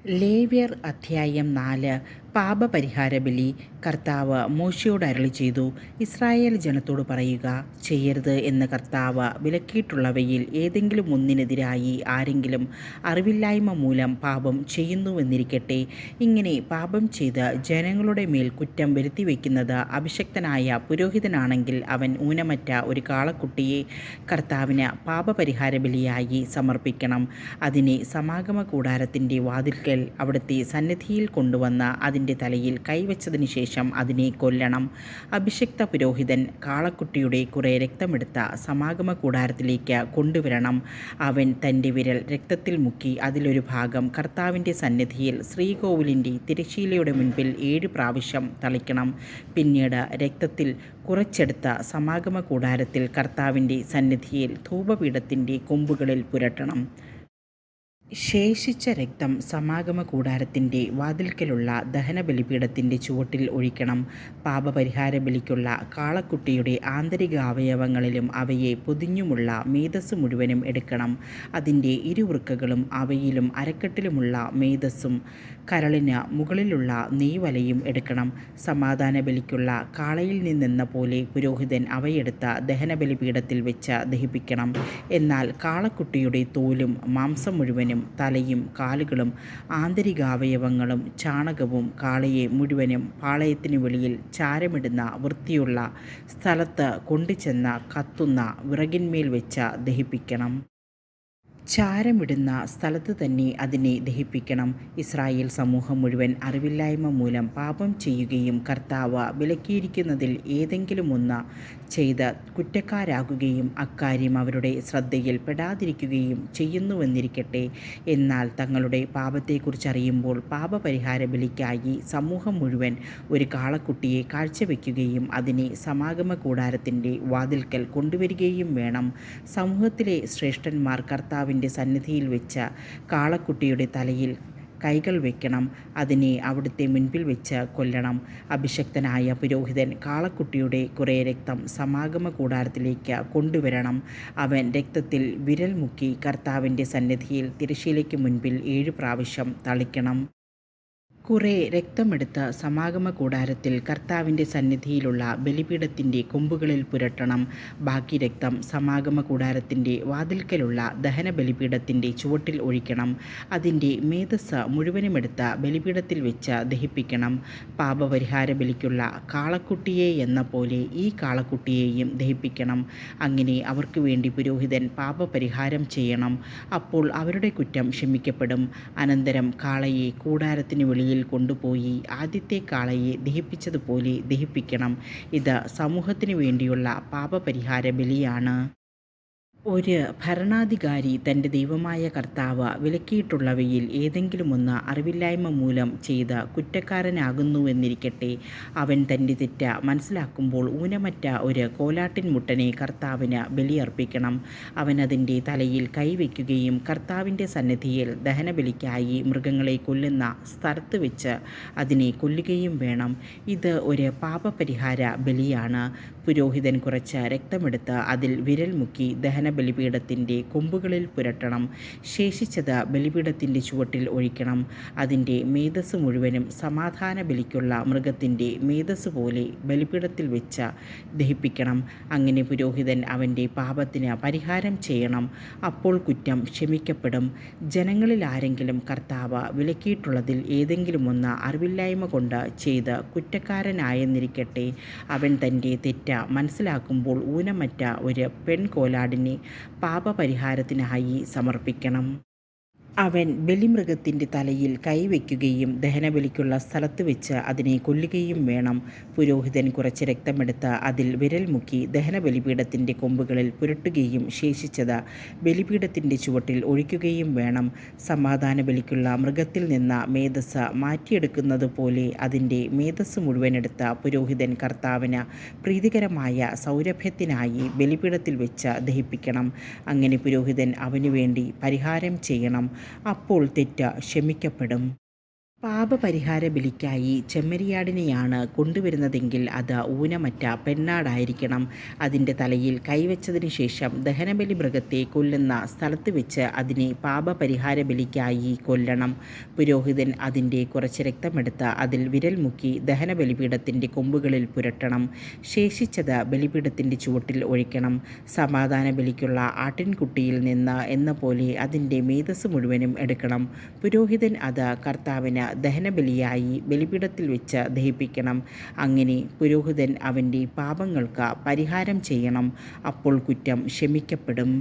ലേവ്യർ അധ്യായം 4. പാപപരിഹാര ബലി. കർത്താവ് മോശെയോട് അരുളിച്ചെയ്തു, ഇസ്രായേൽ ജനത്തോട് പറയുക, ചെയ്യരുത് എന്ന് കർത്താവ് വിലക്കിയിട്ടുള്ളവയിൽ ഏതെങ്കിലും ഒന്നിനെതിരായി ആരെങ്കിലും അറിവില്ലായ്മ മൂലം പാപം ചെയ്യുന്നുവെന്നിരിക്കട്ടെ. ഇങ്ങനെ പാപം ചെയ്ത് ജനങ്ങളുടെ മേൽ കുറ്റം വരുത്തിവെക്കുന്നത് അഭിഷിക്തനായ പുരോഹിതനാണെങ്കിൽ അവൻ ഊനമറ്റ ഒരു കാളക്കുട്ടിയെ കർത്താവിന് പാപപരിഹാര ബലിയായി സമർപ്പിക്കണം. അതിനെ സമാഗമ കൂടാരത്തിൻ്റെ വാതിൽക്കൽ അവിടുത്തെ സന്നിധിയിൽ കൊണ്ടുവന്ന് അതിൻ്റെ തലയിൽ കൈവച്ചതിന് ശേഷം അതിനെ കൊല്ലണം. അഭിഷിക്ത പുരോഹിതൻ കാളക്കുട്ടിയുടെ കുറെ രക്തമെടുത്ത സമാഗമ കൂടാരത്തിലേക്ക് കൊണ്ടുവരണം. അവൻ തൻ്റെ വിരൽ രക്തത്തിൽ മുക്കി അതിലൊരു ഭാഗം കർത്താവിൻ്റെ സന്നിധിയിൽ ശ്രീകോവിലിൻ്റെ തിരശ്ശീലയുടെ മുൻപിൽ 7 പ്രാവശ്യം തളിക്കണം. പിന്നീട് രക്തത്തിൽ കുറച്ചെടുത്ത സമാഗമ കൂടാരത്തിൽ കർത്താവിൻ്റെ സന്നിധിയിൽ ധൂപപീഠത്തിൻ്റെ കൊമ്പുകളിൽ പുരട്ടണം. ശേഷിച്ച രക്തം സമാഗമ കൂടാരത്തിൻ്റെ വാതിൽക്കലുള്ള ദഹനബലിപീഠത്തിൻ്റെ ചുവട്ടിൽ ഒഴിക്കണം. പാപപരിഹാര ബലിക്കുള്ള കാളക്കുട്ടിയുടെ ആന്തരിക അവയവങ്ങളിലും അവയെ പൊതിഞ്ഞുമുള്ള മേധസ്സ് മുഴുവനും എടുക്കണം. അതിൻ്റെ ഇരുവൃക്കകളും അവയിലും അരക്കെട്ടിലുമുള്ള മേധസ്സും കരളിന് മുകളിലുള്ള നെയ്വലയും എടുക്കണം. സമാധാന ബലിക്കുള്ള കാളയിൽ നിന്നെന്ന പോലെ പുരോഹിതൻ അവയെടുത്ത ദഹനബലിപീഠത്തിൽ വെച്ച് ദഹിപ്പിക്കണം. എന്നാൽ കാളക്കുട്ടിയുടെ തോലും മാംസം മുഴുവനും തലയും കാലുകളും ആന്തരികാവയവങ്ങളും ചാണകവും കാളയെ മുഴുവനും പാളയത്തിനു വെളിയിൽ ചാരമിടുന്ന വൃത്തിയുള്ള സ്ഥലത്ത് കൊണ്ടുചെന്ന് കത്തുന്ന വിറകിന്മേൽ വെച്ച് ദഹിപ്പിക്കണം. ചാരമിടുന്ന സ്ഥലത്ത് തന്നെ അതിനെ ദഹിപ്പിക്കണം. ഇസ്രായേൽ സമൂഹം മുഴുവൻ അറിവില്ലായ്മ മൂലം പാപം ചെയ്യുകയും കർത്താവ് വിലക്കിയിരിക്കുന്നതിൽ ഏതെങ്കിലും ഒന്ന് ചെയ്ത് കുറ്റക്കാരാകുകയും അക്കാര്യം അവരുടെ ശ്രദ്ധയിൽ പെടാതിരിക്കുകയും ചെയ്യുന്നുവെന്നിരിക്കട്ടെ. എന്നാൽ തങ്ങളുടെ പാപത്തെക്കുറിച്ചറിയുമ്പോൾ പാപപരിഹാര ബലിക്കായി സമൂഹം മുഴുവൻ ഒരു കാളക്കുട്ടിയെ കാഴ്ചവെക്കുകയും അതിനെ സമാഗമ കൂടാരത്തിൻ്റെ വാതിൽക്കൽ കൊണ്ടുവരികയും വേണം. സമൂഹത്തിലെ ശ്രേഷ്ഠന്മാർ കർത്താവിൻ്റെ സന്നിധിയിൽ വെച്ച കാളക്കുട്ടിയുടെ തലയിൽ കൈകൾ വയ്ക്കണം. അതിനെ അവിടുത്തെ മുൻപിൽ വെച്ച് കൊല്ലണം. അഭിഷിക്തനായ പുരോഹിതൻ കാളക്കുട്ടിയുടെ കുറേ രക്തം സമാഗമ കൂടാരത്തിലേക്ക് കൊണ്ടുവരണം. അവൻ രക്തത്തിൽ വിരൽ മുക്കി കർത്താവിൻ്റെ സന്നിധിയിൽ തിരശ്ശീലയ്ക്ക് മുൻപിൽ 7 പ്രാവശ്യം തളിക്കണം. കുറെ രക്തമെടുത്ത് സമാഗമ കൂടാരത്തിൽ കർത്താവിൻ്റെ സന്നിധിയിലുള്ള ബലിപീഠത്തിൻ്റെ കൊമ്പുകളിൽ പുരട്ടണം. ബാക്കി രക്തം സമാഗമ കൂടാരത്തിൻ്റെ വാതിൽക്കലുള്ള ദഹന ബലിപീഠത്തിൻ്റെ ചുവട്ടിൽ ഒഴിക്കണം. അതിൻ്റെ മേധസ്സ് മുഴുവനുമെടുത്ത് ബലിപീഠത്തിൽ വെച്ച് ദഹിപ്പിക്കണം. പാപപരിഹാര ബലിക്കുള്ള കാളക്കുട്ടിയെ എന്ന പോലെ ഈ കാളക്കുട്ടിയെയും ദഹിപ്പിക്കണം. അങ്ങനെ അവർക്ക് വേണ്ടി പുരോഹിതൻ പാപപരിഹാരം ചെയ്യണം. അപ്പോൾ അവരുടെ കുറ്റം ക്ഷമിക്കപ്പെടും. അനന്തരം കാളയെ കൂടാരത്തിന് വെളിയിൽ കൊണ്ടുപോയി ആദ്യത്തെ കാളയെ ദഹിപ്പിച്ചതുപോലെ ദഹിപ്പിക്കണം. ഇത് സമൂഹത്തിനു വേണ്ടിയുള്ള പാപപരിഹാര ബലിയാണ്. ഒരു ഭരണാധികാരി തൻ്റെ ദൈവമായ കർത്താവ് വിലക്കിയിട്ടുള്ളവയിൽ ഏതെങ്കിലും ഒന്ന് അറിവില്ലായ്മ മൂലം ചെയ്ത് കുറ്റക്കാരനാകുന്നുവെന്നിരിക്കട്ടെ. അവൻ തൻ്റെ തെറ്റ് മനസ്സിലാക്കുമ്പോൾ ഊനമറ്റ ഒരു കോലാട്ടിൻ മുട്ടനെ കർത്താവിന് ബലിയർപ്പിക്കണം. അവൻ അതിൻ്റെ തലയിൽ കൈവയ്ക്കുകയും കർത്താവിൻ്റെ സന്നിധിയിൽ ദഹനബലിക്കായി മൃഗങ്ങളെ കൊല്ലുന്ന സ്ഥലത്ത് വെച്ച് അതിനെ കൊല്ലുകയും വേണം. ഇത് ഒരു പാപപരിഹാര ബലിയാണ്. പുരോഹിതൻ കുറച്ച് രക്തമെടുത്ത് അതിൽ വിരൽ മുക്കി ബലിപീഠത്തിൻ്റെ കൊമ്പുകളിൽ പുരട്ടണം. ശേഷിച്ചത് ബലിപീഠത്തിൻ്റെ ചുവട്ടിൽ ഒഴിക്കണം. അതിൻ്റെ മേധസ്സ് മുഴുവനും സമാധാന ബലിക്കുള്ള മൃഗത്തിൻ്റെ മേധസ്സ് പോലെ ബലിപീഠത്തിൽ വെച്ച് ദഹിപ്പിക്കണം. അങ്ങനെ പുരോഹിതൻ അവൻ്റെ പാപത്തിന് പരിഹാരം ചെയ്യണം. അപ്പോൾ കുറ്റം ക്ഷമിക്കപ്പെടും. ജനങ്ങളിൽ ആരെങ്കിലും കർത്താവ് വിലക്കിയിട്ടുള്ളതിൽ ഏതെങ്കിലും ഒന്ന് അറിവില്ലായ്മ കൊണ്ട് ചെയ്ത് കുറ്റക്കാരനായെന്നിരിക്കട്ടെ. അവൻ തൻ്റെ തെറ്റ് മനസ്സിലാക്കുമ്പോൾ ഊനമറ്റ ഒരു പെൺകോലാടിനെ പാപപരിഹാരത്തിനായി സമർപ്പിക്കണം. അവൻ ബലിമൃഗത്തിൻ്റെ തലയിൽ കൈവയ്ക്കുകയും ദഹനബലിക്കുള്ള സ്ഥലത്ത് വെച്ച് അതിനെ കൊല്ലുകയും വേണം. പുരോഹിതൻ കുറച്ച് രക്തമെടുത്ത് അതിൽ വിരൽ മുക്കി ദഹനബലിപീഠത്തിൻ്റെ കൊമ്പുകളിൽ പുരട്ടുകയും ശേഷിച്ചത് ബലിപീഠത്തിൻ്റെ ചുവട്ടിൽ ഒഴിക്കുകയും വേണം. സമാധാന ബലിക്കുള്ള മൃഗത്തിൽ നിന്ന് മേധസ്സ് മാറ്റിയെടുക്കുന്നത് പോലെ അതിൻ്റെ മേധസ്സ് മുഴുവനെടുത്ത പുരോഹിതൻ കർത്താവിന് പ്രീതികരമായ സൗരഭ്യത്തിനായി ബലിപീഠത്തിൽ വെച്ച് ദഹിപ്പിക്കണം. അങ്ങനെ പുരോഹിതൻ അവനു വേണ്ടി പരിഹാരം ചെയ്യണം. അപ്പോൾ തെറ്റ് ക്ഷമിക്കപ്പെടും. പാപപരിഹാര ബലിക്കായി ചെമ്മരിയാടിനെയാണ് കൊണ്ടുവരുന്നതെങ്കിൽ അത് ഊനമറ്റ പെണ്ണാടായിരിക്കണം. അതിൻ്റെ തലയിൽ കൈവച്ചതിന് ശേഷം ദഹനബലി മൃഗത്തെ കൊല്ലുന്ന സ്ഥലത്ത് വെച്ച് അതിനെ പാപപരിഹാര ബലിക്കായി കൊല്ലണം. പുരോഹിതൻ അതിൻ്റെ കുറച്ച് രക്തമെടുത്ത് അതിൽ വിരൽ മുക്കി ദഹനബലിപീഠത്തിൻ്റെ കൊമ്പുകളിൽ പുരട്ടണം. ശേഷിച്ചത് ബലിപീഠത്തിൻ്റെ ചുവട്ടിൽ ഒഴിക്കണം. സമാധാന ബലിക്കുള്ള ആട്ടിൻകുട്ടിയിൽ നിന്ന് എന്ന പോലെ അതിൻ്റെ മേധസ്സ് മുഴുവനും എടുക്കണം. പുരോഹിതൻ അത് കർത്താവിന് ദഹനബലിയായി ബലിപീഠത്തിൽ വെച്ച് ദഹിപ്പിക്കണം. അങ്ങനെ പുരോഹിതൻ അവൻ്റെ പാപങ്ങൾക്ക് പരിഹാരം ചെയ്യണം. അപ്പോൾ കുറ്റം ക്ഷമിക്കപ്പെടും.